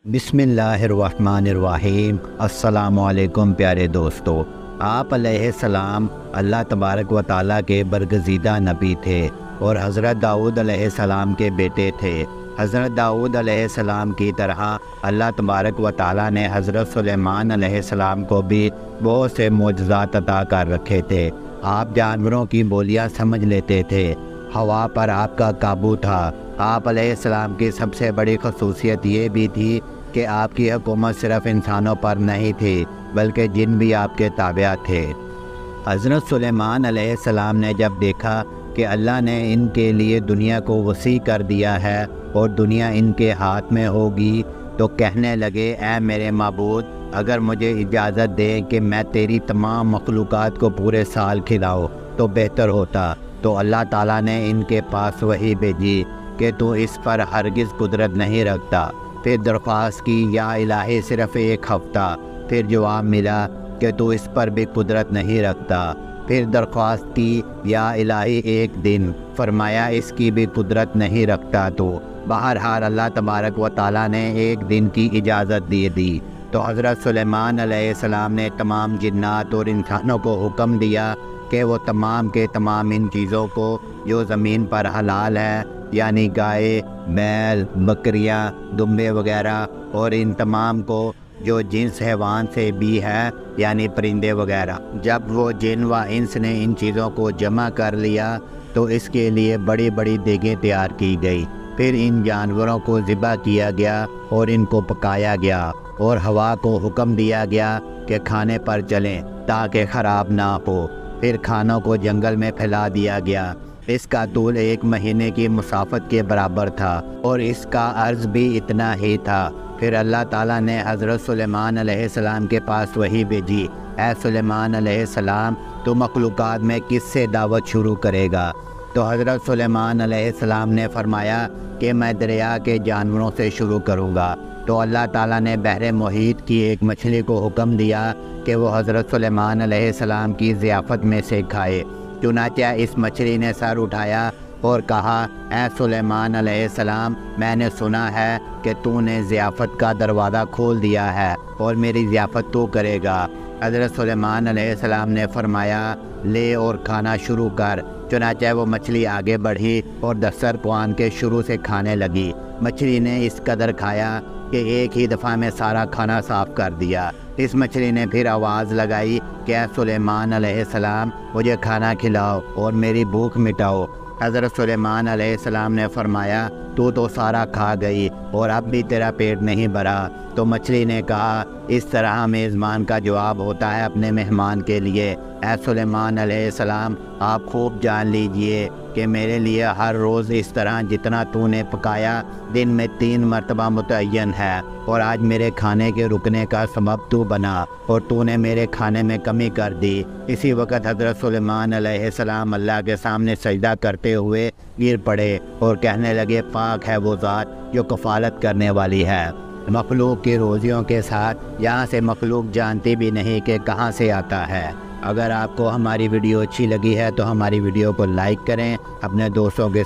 बिस्मिल्लाहिर्रहमानिर्रहीम। अस्सलामुअलैकुम प्यारे दोस्तों, आप अलैहिस्सलाम अल्लाह तबारक व ताला के बरगज़ीदा नबी थे और हज़रत दाऊद अलैहिस्सलाम के बेटे थे। हज़रत दाऊद अलैहिस्सलाम की तरह अल्लाह तबारक व ताला ने हज़रत सुलेमान अलैहिस्सलाम को भी बहुत से मोजज़ात अता कर रखे थे। आप जानवरों की बोलियां समझ लेते थे, हवा पर आपका काबू था। आप अलैहिस्सलाम की सबसे बड़ी खसूसियत ये भी थी कि आपकी हुकूमत सिर्फ़ इंसानों पर नहीं थी बल्कि जिन भी आपके ताबिया थे। हज़रत सुलेमान अलैहिस्सलाम ने जब देखा कि अल्लाह ने इनके लिए दुनिया को वसी कर दिया है और दुनिया इनके हाथ में होगी, तो कहने लगे, ऐ मेरे माबूद, अगर मुझे इजाज़त दे कि मैं तेरी तमाम मखलूक़ात को पूरे साल खिलाऊँ तो बेहतर होता। तो अल्लाह ताला ने इनके पास वही भेजी कि तू इस पर हरगिज़ कुदरत नहीं रखता। फिर दरख्वास्त की, या इलाही सिर्फ़ एक हफ़्ता। फिर जवाब मिला कि तू इस पर भी कुदरत नहीं रखता। फिर दरख्वास्त की, या इलाही एक दिन। फरमाया, इसकी भी कुदरत नहीं रखता तो। बहरहाल अल्लाह तबारक व ताला ने एक दिन की इजाज़त दे दी। तो हज़रत सुलेमान अलैहिस्सलाम ने तमाम जिन्नात और इंसानों को हुक्म दिया कि वो तमाम के तमाम इन चीज़ों को जो ज़मीन पर हलाल है, यानी गाय, बैल, बकरियां, दुम्बे वगैरह, और इन तमाम को जो जिन्स हैवान से भी है, यानी परिंदे वगैरह। जब वो जिन व इंस ने इन चीज़ों को जमा कर लिया तो इसके लिए बड़ी बड़ी देगें तैयार की गई। फिर इन जानवरों को ज़िबा किया गया और इनको पकाया गया और हवा को हुक्म दिया गया कि खाने पर चलें ताकि ख़राब ना हो। फिर खानों को जंगल में फैला दिया गया। इसका तूल 1 महीने की मुसाफत के बराबर था और इसका अर्ज़ भी इतना ही था। फिर अल्लाह ताला ने हज़रत सुलेमान अलैहिस्सलाम के पास वही भेजी, ऐ सुलेमान अलैहिस्सलाम, तो मखलूक़ात में किससे दावत शुरू करेगा? तो हज़रत सुलेमान अलैहिस्सलाम ने फरमाया कि मैं दरिया के जानवरों से शुरू करूँगा। तो अल्लाह ताला ने बहरे मुहीत की एक मछली को हुक्म दिया कि वो हज़रत सुलेमान अलैहिस्सलाम की ज़ियाफ़त में से खाए। चुनांचे इस मछली ने सर उठाया और कहा, ऐ सुलेमान अलैहिस्सलाम, मैंने सुना है कि तूने ज़ियाफ़त का दरवाज़ा खोल दिया है और मेरी ज़ियाफ़त तू करेगा। हज़रत सुलेमान अलैहिस्सलाम ने फरमाया, ले और खाना शुरू कर। चुनांचे वो मछली आगे बढ़ी और दस्तरख़्वान के शुरू से खाने लगी। मछली ने इस कदर खाया कि एक ही दफ़ा में सारा खाना साफ़ कर दिया। इस मछली ने फिर आवाज़ लगाई कि ऐ सुलेमान अलैहिस्सलाम, मुझे खाना खिलाओ और मेरी भूख मिटाओ। हज़रत सुलेमान अलैहिस्सलाम ने फरमाया, तू तो सारा खा गई और अब भी तेरा पेट नहीं भरा। तो मछली ने कहा, इस तरह मेज़बान का जवाब होता है अपने मेहमान के लिए। ऐ सुलेमान अलैहिस्सलाम, आप खूब जान लीजिए कि मेरे लिए हर रोज़ इस तरह जितना तूने पकाया दिन में 3 मरतबा मुतय्यन है, और आज मेरे खाने के रुकने का सबब तू बना और तूने मेरे खाने में कमी कर दी। इसी वक्त हज़रत सुलेमान अलैहिस्सलाम अल्लाह के सामने सजदा करते हुए गिर पड़े और कहने लगे, पाक है वो ज़ात जो कफ़ालत करने वाली है मखलूक की रोज़ियों के साथ, यहाँ से मखलूक जानती भी नहीं कि कहाँ से आता है। अगर आपको हमारी वीडियो अच्छी लगी है तो हमारी वीडियो को लाइक करें, अपने दोस्तों के